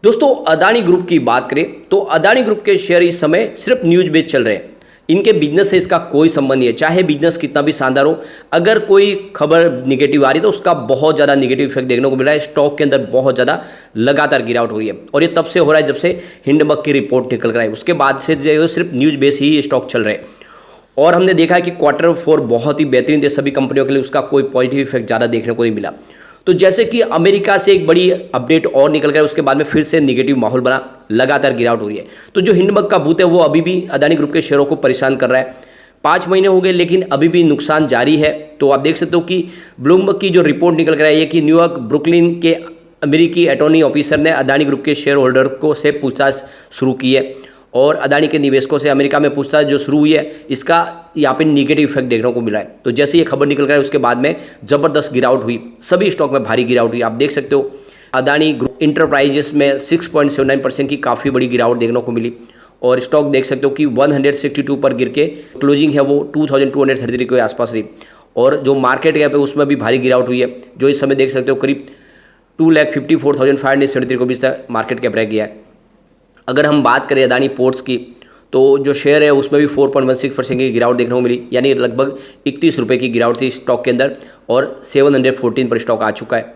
दोस्तों अदानी ग्रुप की बात करें तो अदानी ग्रुप के शेयर इस समय सिर्फ न्यूज बेस चल रहे हैं। इनके बिजनेस से इसका कोई संबंध नहीं है, चाहे बिजनेस कितना भी शानदार हो। अगर कोई खबर निगेटिव आ रही है तो उसका बहुत ज़्यादा निगेटिव इफेक्ट देखने को मिल रहा है। स्टॉक के अंदर बहुत ज़्यादा लगातार गिरावट हुई है और ये तब से हो रहा है जब से हिंडनबर्ग की रिपोर्ट निकल कर आई। उसके बाद से जो सिर्फ न्यूज बेस ही स्टॉक चल रहे हैं और हमने देखा है कि क्वार्टर 4 बहुत ही बेहतरीन थे सभी कंपनियों के लिए, उसका कोई पॉजिटिव इफेक्ट ज़्यादा देखने को नहीं मिला। तो जैसे कि अमेरिका से एक बड़ी अपडेट और निकल गया, उसके बाद में फिर से नेगेटिव माहौल बना, लगातार गिरावट हो रही है। तो जो हिंडनबर्ग का भूत है वो अभी भी अदानी ग्रुप के शेयरों को परेशान कर रहा है। 5 महीने हो गए लेकिन अभी भी नुकसान जारी है। तो आप देख सकते हो कि ब्लूमबर्ग की जो रिपोर्ट निकल कर आई है कि न्यूयॉर्क ब्रुकलिन के अमेरिकी अटॉर्नी ऑफिसर ने अदानी ग्रुप के शेयर होल्डर को से पूछताछ शुरू की है और अदानी के निवेशकों से अमेरिका में पूछताछ जो शुरू हुई है इसका यहाँ पे नेगेटिव इफेक्ट देखने को मिला है। तो जैसे ये खबर निकल गया है उसके बाद में ज़बरदस्त गिरावट हुई, सभी स्टॉक में भारी गिरावट हुई। आप देख सकते हो अदानी ग्रुप इंटरप्राइजेस में 6.79% की काफ़ी बड़ी गिरावट देखने को मिली और स्टॉक देख सकते हो कि 162 पर गिर के क्लोजिंग है वो 2233 के आसपास रही। और जो मार्केट गैप है उसमें भी भारी गिरावट हुई है, जो इस समय देख सकते हो करीब 2,54,573 को भी मार्केट कैप रह गया है। अगर हम बात करें अदानी पोर्ट्स की तो जो शेयर है उसमें भी 4.16% की गिरावट देखने को मिली, यानी लगभग 31 रुपये की गिरावट थी स्टॉक के अंदर और 714 पर स्टॉक आ चुका है।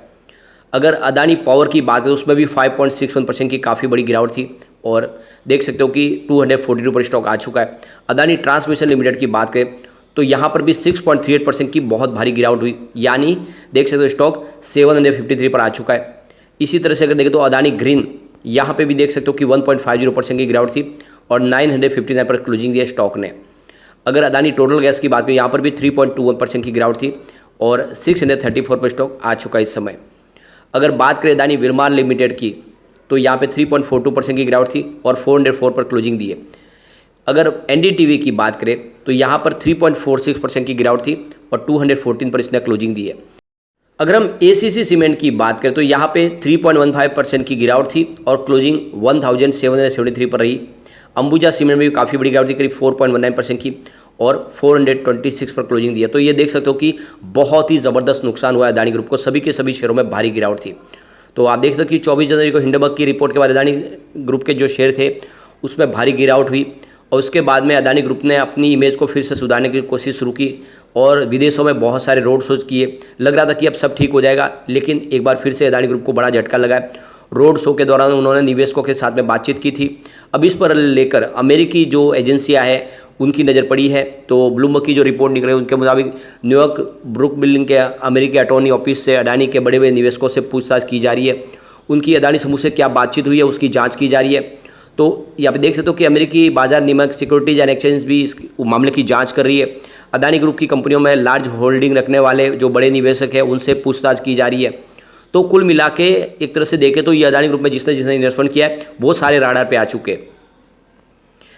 अगर अदानी पावर की बात करें उसमें भी 5.61% की काफ़ी बड़ी गिरावट थी और देख सकते हो कि 242 पर स्टॉक आ चुका है। अदानी ट्रांसमिशन लिमिटेड की बात करें तो यहाँ पर भी 6.38% की बहुत भारी गिरावट हुई, यानी देख सकते हो स्टॉक 753 पर आ चुका है। इसी तरह से अगर देखें तो अदानी ग्रीन यहाँ पे भी देख सकते हो कि 1.50% की गिरावट थी और 959 पर क्लोजिंग दिया स्टॉक ने। अगर अदानी टोटल गैस की बात करें यहाँ पर भी 3.21% की गिरावट थी और 634 पर स्टॉक आ चुका है इस समय। अगर बात करें अदानी विरमार लिमिटेड की तो यहाँ पे 3.42% की गिरावट थी और 404 पर क्लोजिंग दी है। अगर एनडीटीवी की बात करें तो यहाँ पर 3.46% की गिरावट थी और 214 पर इसने क्लोजिंग दी है। अगर हम एसीसी सीमेंट की बात करें तो यहाँ पे 3.15% की गिरावट थी और क्लोजिंग 1773 पर रही। अंबुजा सीमेंट में भी काफ़ी बड़ी गिरावट थी, करीब 4.19% की और 426 पर क्लोजिंग दी है। तो ये देख सकते हो कि बहुत ही ज़बरदस्त नुकसान हुआ है अदानी ग्रुप को, सभी के सभी शेयरों में भारी गिरावट थी। तो आप देख सकते हो कि 24 जनवरी को हिंडनबर्ग की रिपोर्ट के बाद अदानी ग्रुप के जो शेयर थे उसमें भारी गिरावट हुई और उसके बाद में अदानी ग्रुप ने अपनी इमेज को फिर से सुधारने की कोशिश शुरू की और विदेशों में बहुत सारे रोड शोज किए। लग रहा था कि अब सब ठीक हो जाएगा, लेकिन एक बार फिर से अदानी ग्रुप को बड़ा झटका लगा है। रोड शो के दौरान उन्होंने निवेशकों के साथ में बातचीत की थी। अब इस पर लेकर अमेरिकी जो एजेंसियां हैं उनकी नज़र पड़ी है। तो ब्लूमबर्ग की जो रिपोर्ट निकली उनके मुताबिक न्यूयॉर्क ब्रुकलिन के अमेरिकी अटॉर्नी ऑफिस से अदानी के बड़े बड़े निवेशकों से पूछताछ की जा रही है। उनकी अदानी समूह से क्या बातचीत हुई है उसकी जाँच की जा रही है। तो यहाँ पे देख सकते हो कि अमेरिकी बाजार नियामक सिक्योरिटीज एंड एक्सचेंज भी इस मामले की जांच कर रही है। अदानी ग्रुप की कंपनियों में लार्ज होल्डिंग रखने वाले जो बड़े निवेशक हैं उनसे पूछताछ की जा रही है। तो कुल मिला के एक तरह से देखें तो ये अदानी ग्रुप में जिसने जिसने इन्वेस्टमेंट किया है वो सारे राडार पे आ चुके हैं।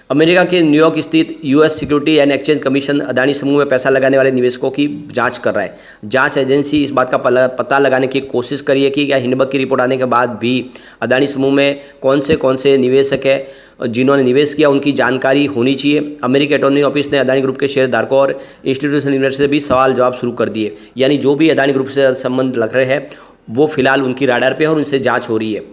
अमेरिका के न्यूयॉर्क स्थित US security and exchange commission Adani समूह में पैसा लगाने वाले निवेशकों की जांच कर रहा है। जांच एजेंसी इस बात का पता लगाने की कोशिश करी है कि क्या हिंडनबर्ग की रिपोर्ट आने के बाद भी अदानी समूह में कौन से निवेशक हैं जिन्होंने निवेश किया, उनकी जानकारी होनी चाहिए। अमेरिकी अटॉर्नी ऑफिस ने अदानी ग्रुप के शेयरधारकों और इंस्टीट्यूशनल इन्वेस्टर से भी सवाल जवाब शुरू कर दिए, यानी जो भी अदानी ग्रुप से संबंध लग रहे हैं वो फिलहाल उनकी राडार पे है और उनसे जाँच हो रही है।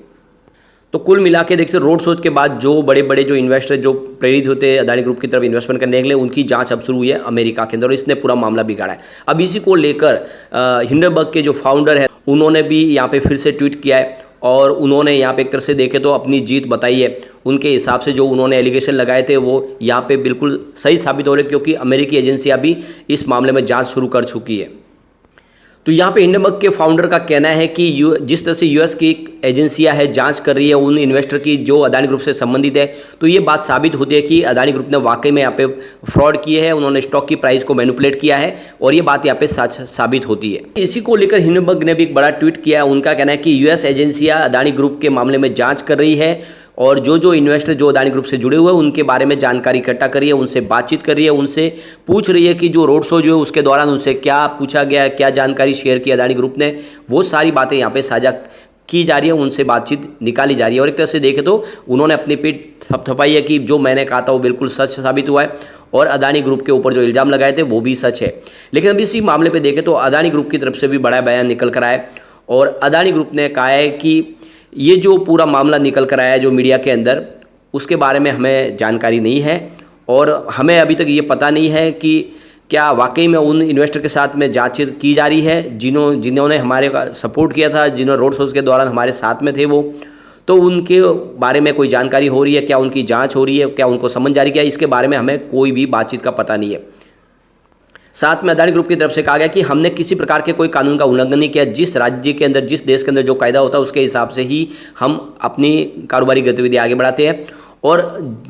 तो कुल मिला के देखते रोड शोज के बाद जो बड़े बड़े जो इन्वेस्टर जो प्रेरित होते हैं अदानी ग्रुप की तरफ इन्वेस्टमेंट करने के लिए, उनकी जांच अब शुरू हुई है अमेरिका के अंदर और इसने पूरा मामला बिगाड़ा है। अब इसी को लेकर हिंडनबर्ग के जो फाउंडर है उन्होंने भी यहाँ पे फिर से ट्वीट किया है और उन्होंने यहाँ पे एक तरह से देखे तो अपनी जीत बताई है। उनके हिसाब से जो उन्होंने एलिगेशन लगाए थे वो यहाँ पे बिल्कुल सही साबित हो रहे, क्योंकि अमेरिकी एजेंसियाँ भी इस मामले में जाँच शुरू कर चुकी है। तो यहाँ पे हिंडनबर्ग के फाउंडर का कहना है कि जिस तरह से यूएस की एजेंसियां है जांच कर रही है उन इन्वेस्टर की जो अदानी ग्रुप से संबंधित है, तो ये बात साबित होती है कि अदानी ग्रुप ने वाकई में यहाँ पे फ्रॉड किए हैं, उन्होंने स्टॉक की प्राइस को मैनिपुलेट किया है और ये बात यहाँ पे सच साबित होती है। इसी को लेकर हिंडनबर्ग ने भी एक बड़ा ट्वीट किया। उनका कहना है कि यूएस एजेंसियाँ अदानी ग्रुप के मामले में जाँच कर रही है और जो इन्वेस्टर जो अदानी ग्रुप से जुड़े हुए हैं उनके बारे में जानकारी इकट्ठा कर रही है, उनसे बातचीत कर रही है, उनसे पूछ रही है कि जो रोड शो जो है उसके दौरान उनसे क्या पूछा गया, क्या जानकारी शेयर की अदानी ग्रुप ने, वो सारी बातें यहाँ पे साझा की जा रही है, उनसे बातचीत निकाली जा रही है। और एक तरह से देखें तो उन्होंने अपनी पीठ थपथपाई है कि जो मैंने कहा था वो बिल्कुल सच साबित हुआ है और अदानी ग्रुप के ऊपर जो इल्ज़ाम लगाए थे वो भी सच है। लेकिन अब इसी मामले पर देखें तो अदानी ग्रुप की तरफ से भी बड़ा बयान निकल कर आया और अदानी ग्रुप ने कहा है कि ये जो पूरा मामला निकल कर आया है जो मीडिया के अंदर, उसके बारे में हमें जानकारी नहीं है और हमें अभी तक ये पता नहीं है कि क्या वाकई में उन इन्वेस्टर के साथ में जांच की जा रही है जिन्होंने हमारे सपोर्ट किया था, जिन्होंने रोड शोज़ के दौरान हमारे साथ में थे वो, तो उनके बारे में कोई जानकारी हो रही है, क्या उनकी जांच हो रही है, क्या उनको समन जारी किया, इसके बारे में हमें कोई भी बातचीत का पता नहीं है। साथ में अदानी ग्रुप की तरफ से कहा गया कि हमने किसी प्रकार के कोई कानून का उल्लंघन नहीं किया। जिस राज्य के अंदर, जिस देश के अंदर जो कायदा होता है उसके हिसाब से ही हम अपनी कारोबारी गतिविधि आगे बढ़ाते हैं और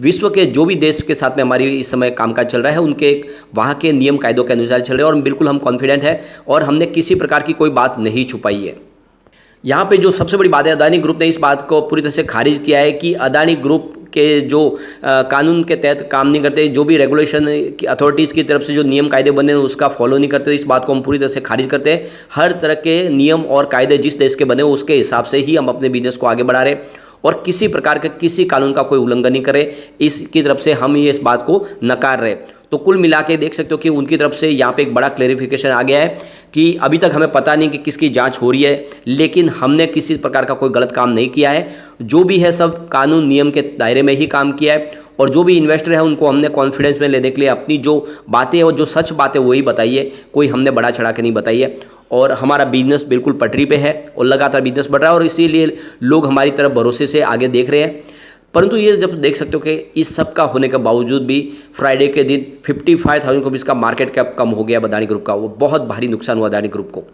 विश्व के जो भी देश के साथ में हमारी इस समय कामकाज चल रहा है उनके वहाँ के नियम कायदों के अनुसार चल रहे हैं और बिल्कुल हम कॉन्फिडेंट है और हमने किसी प्रकार की कोई बात नहीं छुपाई है। यहाँ पे जो सबसे बड़ी बात है, अदानी ग्रुप ने इस बात को पूरी तरह से खारिज किया है कि अदानी ग्रुप के जो कानून के तहत काम नहीं करते, जो भी रेगुलेशन की अथॉरिटीज़ की तरफ से जो नियम कायदे बने हैं उसका फॉलो नहीं करते, इस बात को हम पूरी तरह से खारिज करते हैं। हर तरह के नियम और कायदे जिस देश के बने हो उसके हिसाब से ही हम अपने बिजनेस को आगे बढ़ा रहे हैं और किसी प्रकार के किसी कानून का कोई उल्लंघन नहीं करे, इसकी तरफ से हम ये इस बात को नकार रहे। तो कुल मिला के देख सकते हो कि उनकी तरफ से यहाँ पे एक बड़ा क्लेरिफिकेशन आ गया है कि अभी तक हमें पता नहीं कि किसकी जांच हो रही है, लेकिन हमने किसी प्रकार का कोई गलत काम नहीं किया है। जो भी है सब कानून नियम के दायरे में ही काम किया है और जो भी इन्वेस्टर है उनको हमने कॉन्फिडेंस में लेने के लिए अपनी जो बातें और जो सच बातें वही बताई है, कोई हमने बड़ा चढ़ा के नहीं बताई है। और हमारा बिजनेस बिल्कुल पटरी पे है और लगातार बिजनेस बढ़ रहा है और इसीलिए लोग हमारी तरफ भरोसे से आगे देख रहे हैं। परंतु ये जब देख सकते हो कि इस सब का होने के बावजूद भी फ्राइडे के दिन 55,000 करोड़ का मार्केट कैप कम हो गया अदानी ग्रुप का, वो बहुत भारी नुकसान हुआ अदानी ग्रुप को।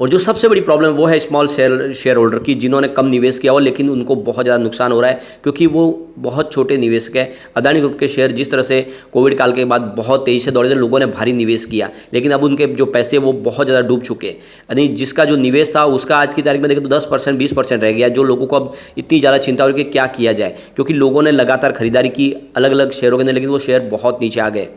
और जो सबसे बड़ी प्रॉब्लम वो है स्मॉल शेयर होल्डर की, जिन्होंने कम निवेश किया हो लेकिन उनको बहुत ज़्यादा नुकसान हो रहा है क्योंकि वो बहुत छोटे निवेशक है। अदानी ग्रुप के शेयर जिस तरह से कोविड काल के बाद बहुत तेज़ी से दौड़े थे, लोगों ने भारी निवेश किया लेकिन अब उनके जो पैसे वो बहुत ज़्यादा डूब चुके हैं। यानी जिसका जो निवेश था उसका आज की तारीख में देखें तो 10% 20% रह गया, जो लोगों को अब इतनी ज़्यादा चिंता हो रही है कि क्या किया जाए, क्योंकि लोगों ने लगातार खरीदारी की अलग अलग शेयरों के अंदर लेकिन वो शेयर बहुत नीचे आ गए।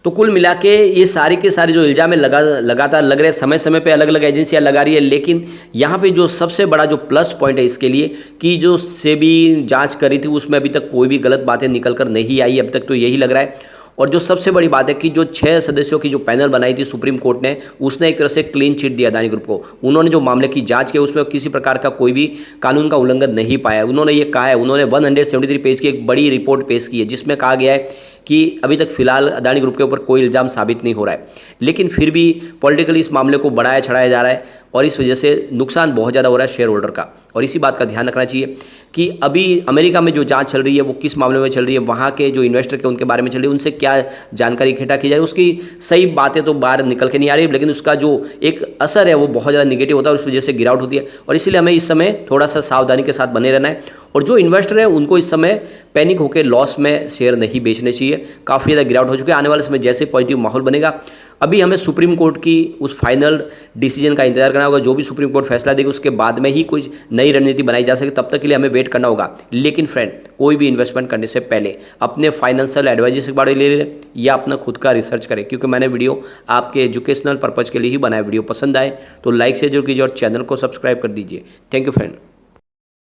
तो कुल मिला के ये सारी के सारे जो इल्ज़ाम है लगातार लग रहे हैं, समय समय पे अलग अलग एजेंसियां लगा रही है, लेकिन यहाँ पे जो सबसे बड़ा जो प्लस पॉइंट है इसके लिए कि जो सेबी जांच करी थी उसमें अभी तक कोई भी गलत बातें निकल कर नहीं आई, अब तक तो यही लग रहा है। और जो सबसे बड़ी बात है कि जो 6 सदस्यों की जो पैनल बनाई थी सुप्रीम कोर्ट ने, उसने एक तरह से क्लीन चिट दिया अदानी ग्रुप को। उन्होंने जो मामले की जांच की उसमें किसी प्रकार का कोई भी कानून का उल्लंघन नहीं पाया। उन्होंने ये कहा है, उन्होंने 173 पेज की एक बड़ी रिपोर्ट पेश की है जिसमें कहा गया है कि अभी तक फिलहाल अदानी ग्रुप के ऊपर कोई इल्ज़ाम साबित नहीं हो रहा है, लेकिन फिर भी पॉलिटिकली इस मामले को बढ़ाया चढ़ाया जा रहा है और इस वजह से नुकसान बहुत ज़्यादा हो रहा है शेयर होल्डर का। और इसी बात का ध्यान रखना चाहिए कि अभी अमेरिका में जो जांच चल रही है वो किस मामले में चल रही है, वहाँ के जो इन्वेस्टर के उनके बारे में चल रही है, उनसे क्या जानकारी इकट्ठा की जाए, उसकी सही बातें तो बाहर निकल के नहीं आ रही, लेकिन उसका जो एक असर है वो बहुत ज़्यादा निगेटिव होता है और उस वजह से गिरावट होती है। और इसीलिए हमें इस समय थोड़ा सा सावधानी के साथ बने रहना है और जो इन्वेस्टर है उनको इस समय पैनिक होकर लॉस में शेयर नहीं बेचने चाहिए। काफ़ी ज़्यादा गिरावट हो चुकी है, आने वाले समय जैसे पॉजिटिव माहौल बनेगा, अभी हमें सुप्रीम कोर्ट की उस फाइनल डिसीजन का इंतजार करना होगा। जो भी सुप्रीम कोर्ट फैसला देगी उसके बाद में ही कुछ नई रणनीति बनाई जा सके, तब तक के लिए हमें वेट करना होगा। लेकिन फ्रेंड, कोई भी इन्वेस्टमेंट करने से पहले अपने फाइनेंशियल एडवाइजर के बारे में ले लें या अपना खुद का रिसर्च करें, क्योंकि मैंने वीडियो आपके एजुकेशनल पर्पज़ के लिए ही बनाया। वीडियो पसंद आए तो लाइक से जरूर कीजिए और चैनल को सब्सक्राइब कर दीजिए। Thank you friend.